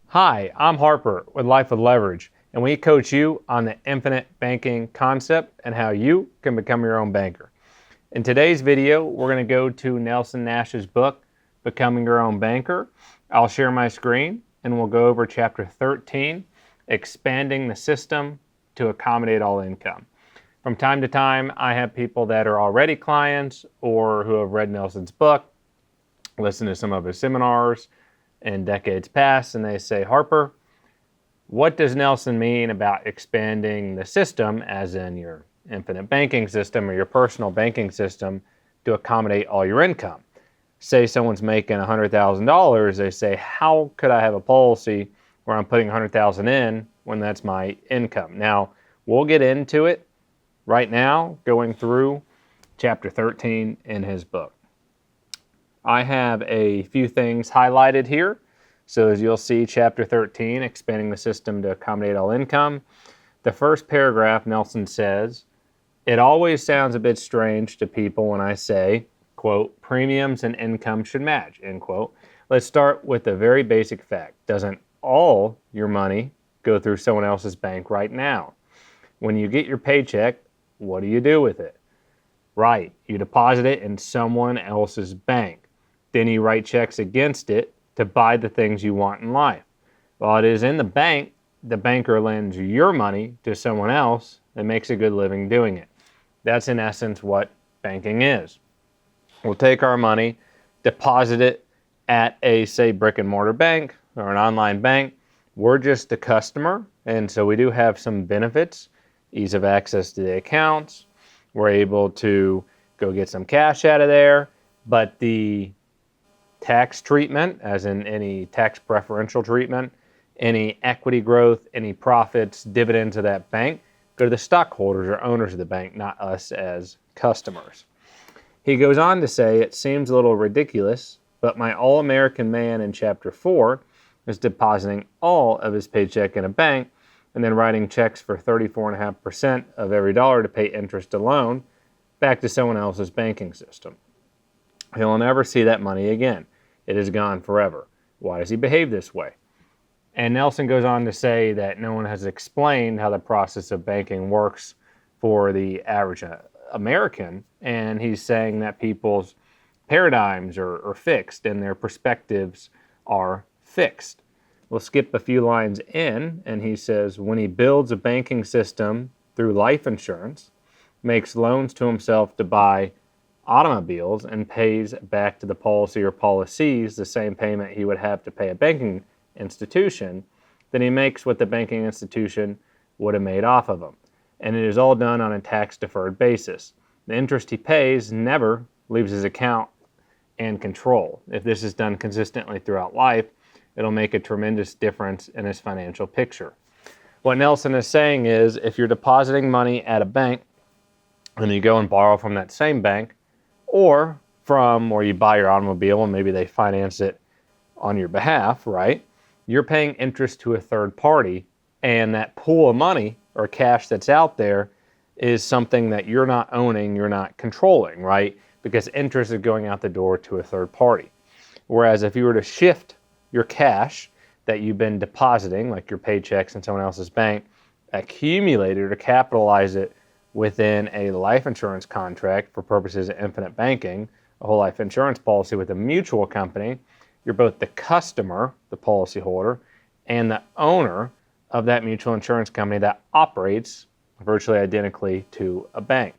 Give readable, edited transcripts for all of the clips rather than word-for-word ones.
Hi, I'm Harper with Life with Leverage, and we coach you on the infinite banking concept and how you can become your own banker. In today's video, we're going to go to Nelson Nash's book, Becoming Your Own Banker. I'll share my screen and we'll go over chapter 13, Expanding the System to Accommodate All Income. From time to time, I have people that are already clients or who have read Nelson's book, listened to some of his seminars in decades past, and they say, Harper, what does Nelson mean about expanding the system, as in your infinite banking system or your personal banking system, to accommodate all your income? Say someone's making $100,000, they say, how could I have a policy where I'm putting $100,000 in when that's my income? Now, we'll get into it right now, going through chapter 13 in his book. I have a few things highlighted here. So as you'll see, chapter 13, Expanding the System to Accommodate All Income. The first paragraph, Nelson says, it always sounds a bit strange to people when I say, quote, premiums and income should match, end quote. Let's start with a very basic fact. Doesn't all your money go through someone else's bank right now? When you get your paycheck, what do you do with it? Right, you deposit it in someone else's bank. Then you write checks against it to buy the things you want in life. While it is in the bank, the banker lends your money to someone else and makes a good living doing it. That's in essence what banking is. We'll take our money, deposit it at a, say, brick and mortar bank or an online bank. We're just the customer, and so we do have some benefits, ease of access to the accounts. We're able to go get some cash out of there, but the tax treatment, as in any tax preferential treatment, any equity growth, any profits, dividends of that bank, go to the stockholders or owners of the bank, not us as customers. He goes on to say, it seems a little ridiculous, but my all-American man in chapter 4 is depositing all of his paycheck in a bank and then writing checks for 34.5% of every dollar to pay interest alone back to someone else's banking system. He'll never see that money again. It is gone forever. Why does he behave this way? And Nelson goes on to say that no one has explained how the process of banking works for the average American, and he's saying that people's paradigms are fixed and their perspectives are fixed. We'll skip a few lines in, and he says, when he builds a banking system through life insurance, makes loans to himself to buy automobiles, and pays back to the policy or policies the same payment he would have to pay a banking institution, then he makes what the banking institution would have made off of him. And it is all done on a tax-deferred basis. The interest he pays never leaves his account and control. If this is done consistently throughout life, it'll make a tremendous difference in his financial picture. What Nelson is saying is, if you're depositing money at a bank and you go and borrow from that same bank, or from where you buy your automobile and maybe they finance it on your behalf, right? You're paying interest to a third party, and that pool of money or cash that's out there is something that you're not owning, you're not controlling, right? Because interest is going out the door to a third party. Whereas if you were to shift your cash that you've been depositing, like your paychecks in someone else's bank, accumulate it or capitalize it within a life insurance contract for purposes of infinite banking, a whole life insurance policy with a mutual company, you're both the customer, the policyholder, and the owner of that mutual insurance company that operates virtually identically to a bank.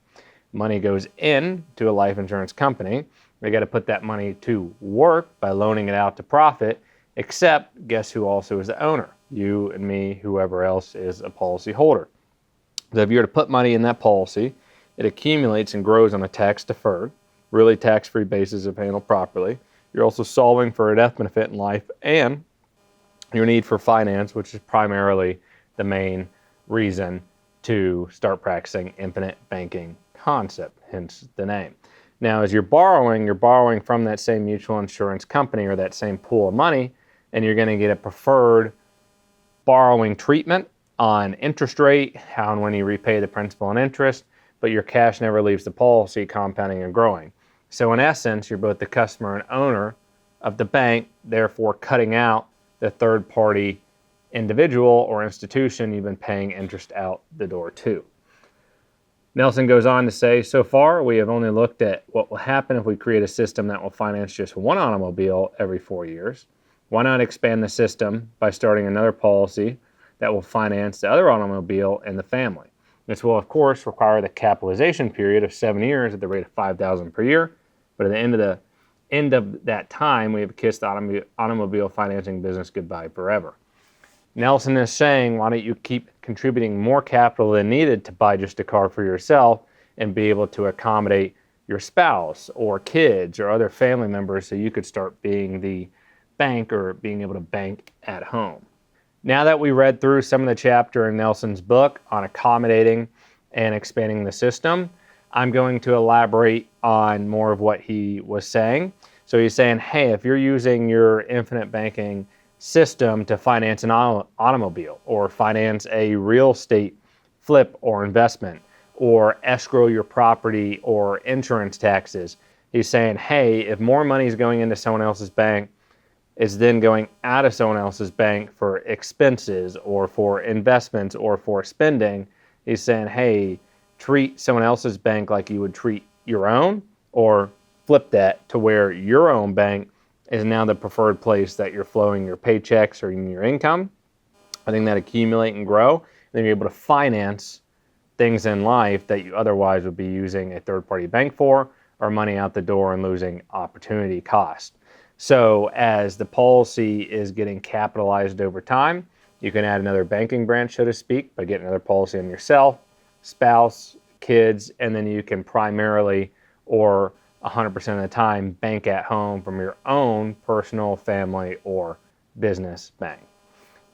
Money goes in to a life insurance company. They got to put that money to work by loaning it out to profit, except guess who also is the owner? You and me, whoever else is a policyholder. So if you were to put money in that policy, it accumulates and grows on a tax-deferred, really tax-free basis if handled properly. You're also solving for a death benefit in life and your need for finance, which is primarily the main reason to start practicing infinite banking concept, hence the name. Now, as you're borrowing from that same mutual insurance company or that same pool of money, and you're going to get a preferred borrowing treatment on interest rate, how and when you repay the principal and interest, but your cash never leaves the policy, compounding and growing. So in essence, you're both the customer and owner of the bank, therefore cutting out the third-party individual or institution you've been paying interest out the door to. Nelson goes on to say, so far we have only looked at what will happen if we create a system that will finance just one automobile every 4 years. Why not expand the system by starting another policy that will finance the other automobile in the family? This will, of course, require the capitalization period of 7 years at the rate of $5,000 per year, but at the end of that time, we have kissed the automobile financing business goodbye forever. Nelson is saying, why don't you keep contributing more capital than needed to buy just a car for yourself and be able to accommodate your spouse or kids or other family members so you could start being the bank or being able to bank at home. Now that we read through some of the chapter in Nelson's book on accommodating and expanding the system, I'm going to elaborate on more of what he was saying. So he's saying, hey, if you're using your infinite banking system to finance an automobile or finance a real estate flip or investment or escrow your property or insurance taxes, he's saying, hey, if more money is going into someone else's bank, is then going out of someone else's bank for expenses or for investments or for spending, he's saying, hey, treat someone else's bank like you would treat your own, or flip that to where your own bank is now the preferred place that you're flowing your paychecks or your income. I think that accumulate and grow, and then you're able to finance things in life that you otherwise would be using a third-party bank for, or money out the door and losing opportunity cost. So as the policy is getting capitalized over time, you can add another banking branch, so to speak, by getting another policy on yourself, spouse, kids, and then you can primarily or 100% of the time bank at home from your own personal, family, or business bank.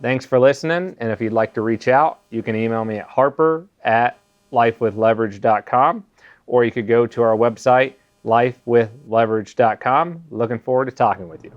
Thanks for listening, and if you'd like to reach out, you can email me at harper@lifewithleverage.com, or you could go to our website, lifewithleverage.com. Looking forward to talking with you.